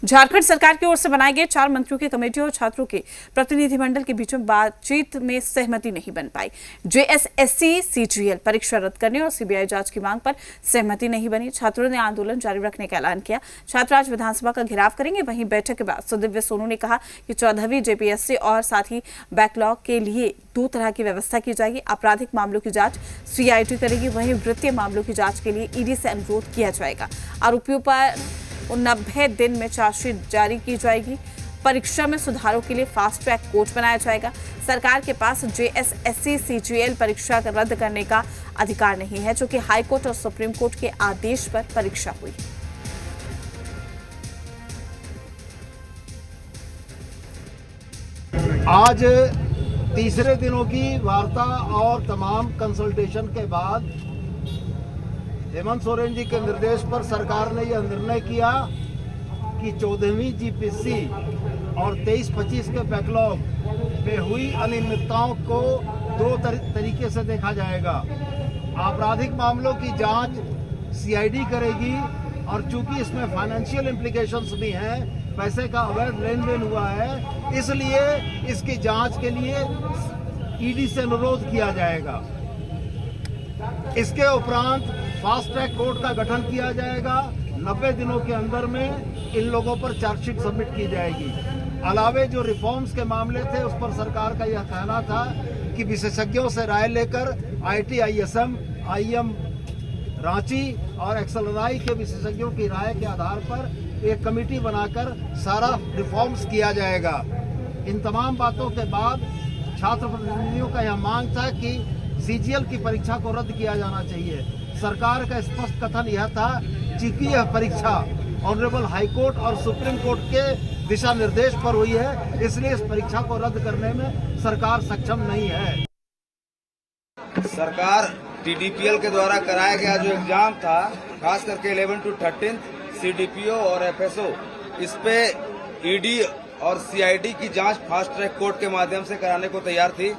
झारखंड सरकार की ओर से बनाए गए 4 मंत्रियों की कमेटी और छात्रों के प्रतिनिधिमंडल के बीच में बातचीत में सहमति नहीं बन पाई। जेएसएससी सीजीएल परीक्षा रद्द करने और सीबीआई जांच की मांग पर सहमति नहीं बनी। छात्रों ने आंदोलन जारी रखने का ऐलान किया। छात्र आज विधानसभा का घेराव करेंगे। वहीं बैठक के बाद सुदिव्य सोनू ने कहा कि 14वीं जेपीएससी और साथ ही बैकलॉग के लिए 2 तरह की व्यवस्था की जाएगी। आपराधिक मामलों की जांच सीआईडी करेगी, वहीं वित्तीय मामलों की जांच के लिए ईडी से अनुरोध किया जाएगा। आरोपियों पर 90 दिन में चार्जशीट जारी की जाएगी। परीक्षा में सुधारों के लिए फास्ट ट्रैक कोर्ट बनाया जाएगा। सरकार के पास जेएसएससी सीजीएल परीक्षा रद्द करने का अधिकार नहीं है, जो कि हाई कोर्ट और सुप्रीम कोर्ट के आदेश पर परीक्षा हुई। आज तीसरे दिनों की वार्ता और तमाम कंसल्टेशन के बाद हेमंत सोरेन जी के निर्देश पर सरकार ने यह निर्णय किया कि 14वीं जीपीएससी और 23-25 के बैकलॉग में हुई अनियमितताओं को 2 तरीके से देखा जाएगा। आपराधिक मामलों की जांच सीआईडी करेगी और चूंकि इसमें फाइनेंशियल इम्प्लीकेशंस भी हैं, पैसे का अवैध लेन देन हुआ है, इसलिए इसकी जांच के लिए ईडी से अनुरोध किया जाएगा। इसके उपरांत फास्ट ट्रैक कोर्ट का गठन किया जाएगा। 90 दिनों के अंदर में इन लोगों पर चार्जशीट सबमिट की जाएगी। अलावे जो रिफॉर्म्स के मामले थे उस पर सरकार का यह कहना था कि विशेषज्ञों से राय लेकर आईटी, आईएसएम, आईएम रांची और एक्सएलआई के विशेषज्ञों की राय के आधार पर एक कमेटी बनाकर सारा रिफॉर्म्स किया जाएगा। इन तमाम बातों के बाद छात्र प्रतिनिधियों का यह मांग था कि सीजीएल की परीक्षा को रद्द किया जाना चाहिए। सरकार का स्पष्ट कथन यह था कि यह परीक्षा ऑनरेबल हाई कोर्ट और सुप्रीम कोर्ट के दिशा निर्देश पर हुई है, इसलिए इस परीक्षा को रद्द करने में सरकार सक्षम नहीं है। सरकार टीडीपीएल के द्वारा कराया गया जो एग्जाम था, खास करके 11 to 13 सीडीपीओ और एफएसओ, इस पे ईडी और सीआईडी की जांच फास्ट ट्रैक कोर्ट के माध्यम से कराने को तैयार थी,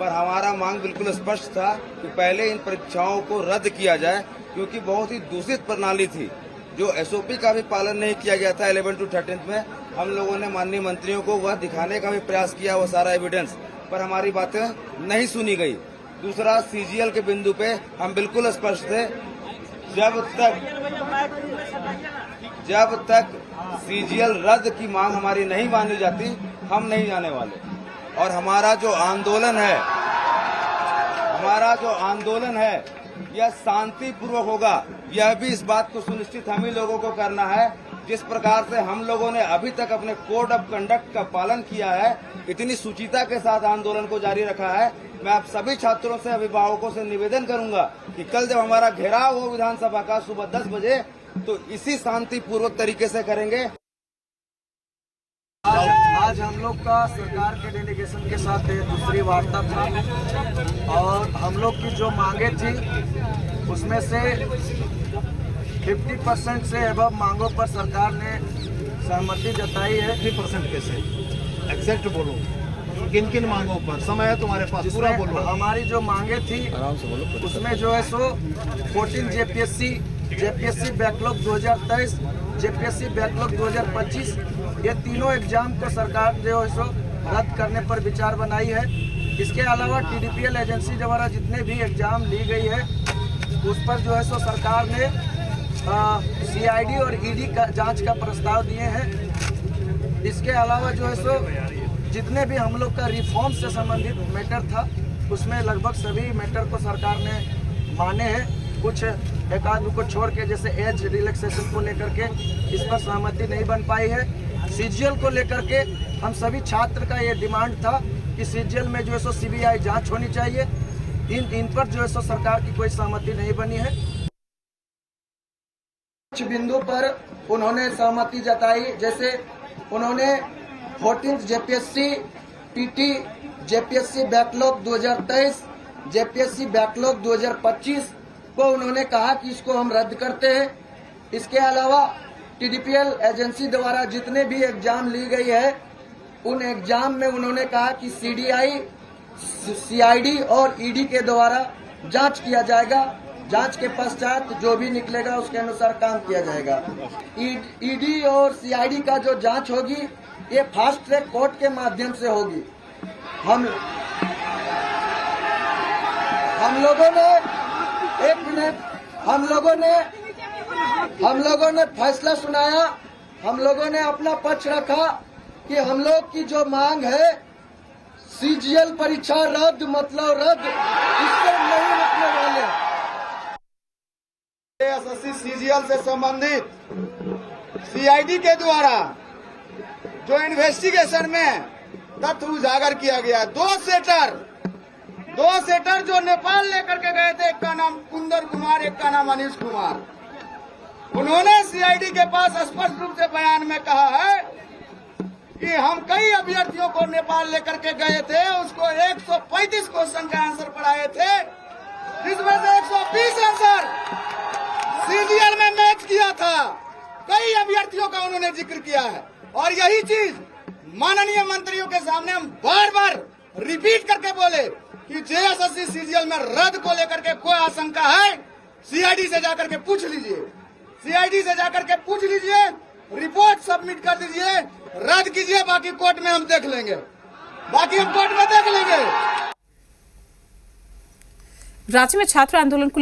पर हमारा मांग बिल्कुल स्पष्ट था कि पहले इन परीक्षाओं को रद्द किया जाए, क्योंकि बहुत ही दूषित प्रणाली थी। जो एसओपी का भी पालन नहीं किया गया था 11 to 13 में, हम लोगों ने माननीय मंत्रियों को वह दिखाने का भी प्रयास किया, वो सारा एविडेंस, पर हमारी बातें नहीं सुनी गई। दूसरा, सीजीएल के बिंदु पे हम बिल्कुल स्पष्ट थे, जब तक सीजीएल रद्द की मांग हमारी नहीं मानी जाती, हम नहीं जाने वाले। और हमारा जो आंदोलन है यह शांतिपूर्वक होगा। यह भी इस बात को सुनिश्चित हम ही लोगों को करना है, जिस प्रकार से हम लोगों ने अभी तक अपने कोड ऑफ कंडक्ट का पालन किया है, इतनी सुचिता के साथ आंदोलन को जारी रखा है। मैं आप सभी छात्रों से, अभिभावकों से निवेदन करूंगा कि कल जब हमारा घेराव हो विधानसभा का सुबह 10 बजे, तो इसी शांतिपूर्वक तरीके से करेंगे। आज हम लोग का सरकार के डेलीगेशन के साथ दूसरी वार्ता था और हम लोग की जो मांगे थी उसमें से 50% से एबव मांगों पर सरकार ने सहमति जताई है। 50% कैसे? एग्जैक्ट बोलो, किन किन मांगों पर? समय है तुम्हारे पास, पूरा बोलो। हमारी जो मांगे थी आराम से बोलो। उसमें जो है सो 14 जेपीएससी बैकलॉग 2023, जेपीएससी बैकलॉग 2025, ये तीनों एग्जाम को सरकार जो है सो रद्द करने पर विचार बनाई है। इसके अलावा टीडीपीएल एजेंसी द्वारा जितने भी एग्जाम ली गई है उस पर जो है सो सरकार ने सीआईडी और ईडी का जांच का प्रस्ताव दिए हैं। इसके अलावा जो है सो जितने भी हम लोग का रिफॉर्म से संबंधित मैटर था उसमें लगभग सभी मैटर को सरकार ने माने हैं। कुछ एक आदमी को छोड़ के, जैसे एज रिलैक्सेशन को लेकर के इस पर सहमति नहीं बन पाई है। सीजीएल को लेकर के हम सभी छात्र का ये डिमांड था कि सीजीएल में जो है सो सीबीआई जांच होनी चाहिए। इन पर जो है सो सरकार की कोई सहमति नहीं बनी है। कुछ बिंदु पर उन्होंने सहमति जताई, जैसे उन्होंने 14 JPSC TT, JPSC backlog 2023, JPSC backlog 2025 को उन्होंने कहा कि इसको हम रद्द करते हैं। इसके अलावा टीडीपीएल एजेंसी द्वारा जितने भी एग्जाम ली गई है उन एग्जाम में उन्होंने कहा कि सीडीआई, सीआईडी और ईडी के द्वारा जांच किया जाएगा। जांच के पश्चात जो भी निकलेगा उसके अनुसार काम किया जाएगा। ईडी और सीआईडी का जो जांच होगी ये फास्ट ट्रैक कोर्ट के माध्यम से होगी। हम लोगों ने एक मिनट हम लोगों ने फैसला सुनाया, हम लोगों ने अपना पक्ष रखा कि हम लोग की जो मांग है सीजीएल परीक्षा रद्द मतलब रद्द, इससे नहीं रुकने वाले। एसएससी सीजीएल से संबंधित सीआईडी के द्वारा जो इन्वेस्टिगेशन में तथ्य उजागर किया गया, दो सेटर जो नेपाल लेकर के गए थे, एक का नाम कुंदर कुमार, एक का नाम अनिश कुमार, उन्होंने सीआईडी के पास स्पष्ट रूप से बयान में कहा है कि हम कई अभ्यर्थियों को नेपाल लेकर के गए थे, उसको 135 क्वेश्चन का आंसर पढ़ाए थे, जिसमें से 120 आंसर सीजीएल में मैच किया था। कई अभ्यर्थियों का उन्होंने जिक्र किया है और यही चीज माननीय मंत्रियों के सामने हम बार बार रिपीट करके बोले कि जेएसएससी सीजीएल में रद्द को लेकर के कोई आशंका है, सीआईडी से जाकर के पूछ लीजिए, रिपोर्ट सबमिट कर दीजिए, रद्द कीजिए, बाकी कोर्ट में हम देख लेंगे। राज्य में छात्र आंदोलन को